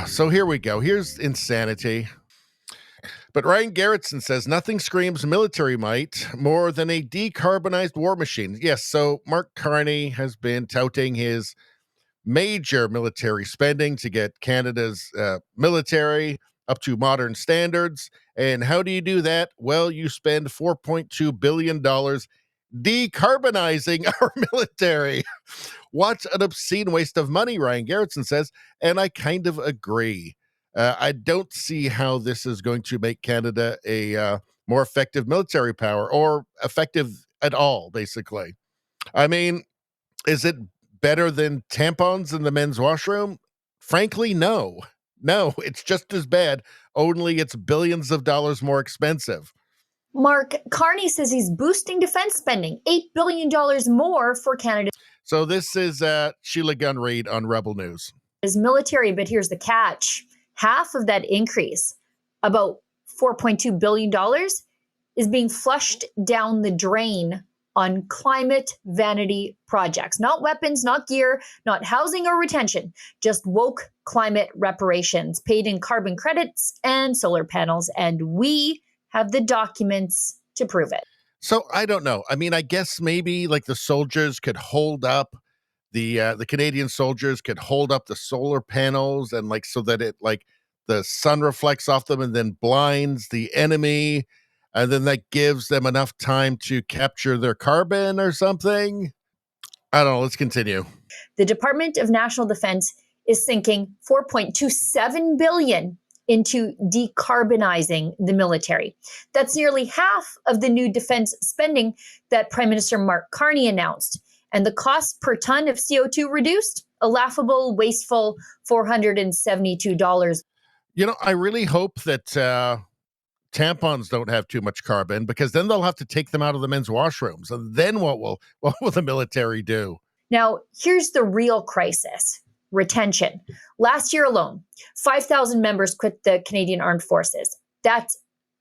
So here we go. Here's insanity. But Ryan Garrettson says nothing screams military might more than a decarbonized war machine. Yes, so Mark Carney has been touting his major military spending to get Canada's military up to modern standards. And how do you do that? Well, you spend $4.2 billion decarbonizing our military. What an obscene waste of money, Ryan Garrettson says. And I kind of agree. I don't see how this is going to make Canada a more effective military power or effective at all, basically. I mean, is it better than tampons in the men's washroom? Frankly, no. No, it's just as bad, only it's billions of dollars more expensive. Mark Carney says he's boosting defense spending, $8 billion more for Canada's So this is Sheila Gunn Reid on Rebel News. military, but here's the catch. Half of that increase, about $4.2 billion, is being flushed down the drain on climate vanity projects. Not weapons, not gear, not housing or retention, just woke climate reparations paid in carbon credits and solar panels. And we have the documents to prove it. So I don't know. I mean, I guess maybe like the soldiers could hold up the Canadian soldiers could hold up the solar panels and like so that it like the sun reflects off them and then blinds the enemy, and then that gives them enough time to capture their carbon or something. I don't know. Let's continue. The Department of National Defense is sinking $4.27 billion into decarbonizing the military. That's nearly half of the new defense spending that Prime Minister Mark Carney announced. And the cost per ton of CO2 reduced, a laughable, wasteful $472. You know, I really hope that tampons don't have too much carbon, because then they'll have to take them out of the men's washrooms. And then what will the military do? Now, here's the real crisis. Retention. Last year alone, 5,000 members quit the Canadian Armed Forces. That's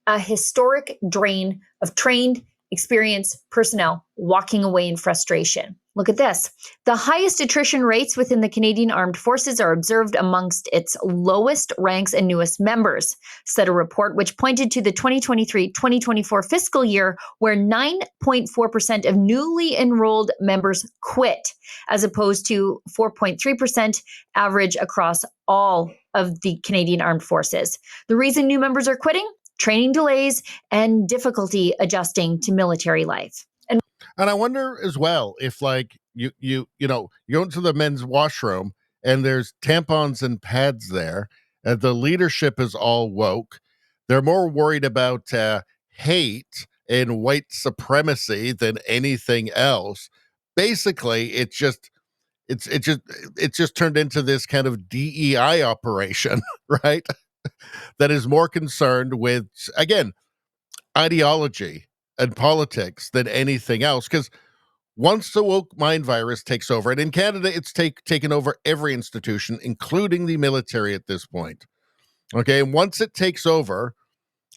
a historic drain of trained, experienced personnel walking away in frustration. Look at this. The highest attrition rates within the Canadian Armed Forces are observed amongst its lowest ranks and newest members, said a report which pointed to the 2023-2024 fiscal year where 9.4% of newly enrolled members quit, as opposed to 4.3% average across all of the Canadian Armed Forces. The reason new members are quitting? Training delays and difficulty adjusting to military life. And I wonder as well if like you go into the men's washroom and there's tampons and pads there, and the leadership is all woke. They're more worried about hate and white supremacy than anything else. Basically, it's just turned into this kind of DEI operation, right? That is more concerned with, again, ideology and politics than anything else. Because once the woke mind virus takes over, and in Canada, it's taken over every institution, including the military at this point. Okay, and once it takes over,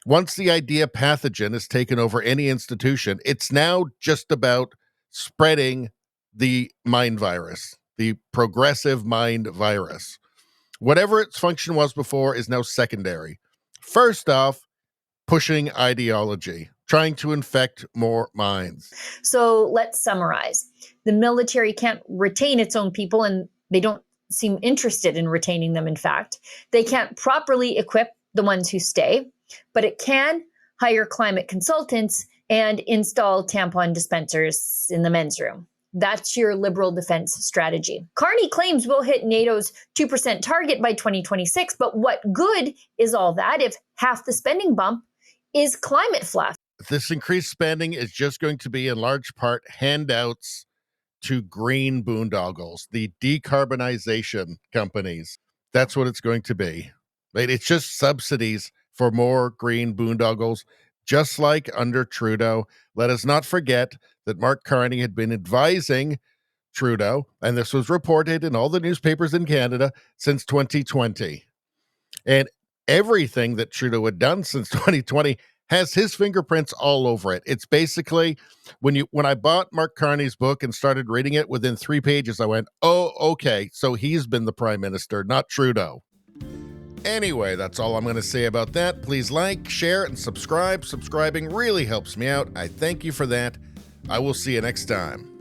once the idea pathogen has taken over any institution, it's now just about spreading the mind virus, the progressive mind virus. Whatever its function was before is now secondary. First off, pushing ideology, trying to infect more minds. So let's summarize. The military can't retain its own people, and they don't seem interested in retaining them, in fact. They can't properly equip the ones who stay, but it can hire climate consultants and install tampon dispensers in the men's room. That's your liberal defense strategy. Carney claims we'll hit NATO's 2% target by 2026, but what good is all that if half the spending bump is climate fluff? This increased spending is just going to be in large part handouts to green boondoggles, the decarbonization companies. That's what it's going to be. Right? It's just subsidies for more green boondoggles, just like under Trudeau. Let us not forget that Mark Carney had been advising Trudeau, and this was reported in all the newspapers in Canada since 2020. And everything that Trudeau had done since 2020 has his fingerprints all over it. It's basically when I bought Mark Carney's book and started reading it, within 3 pages, I went, oh, okay, so he's been the prime minister, not Trudeau. Anyway, that's all I'm going to say about that. Please like, share, and subscribe. Subscribing really helps me out. I thank you for that. I will see you next time.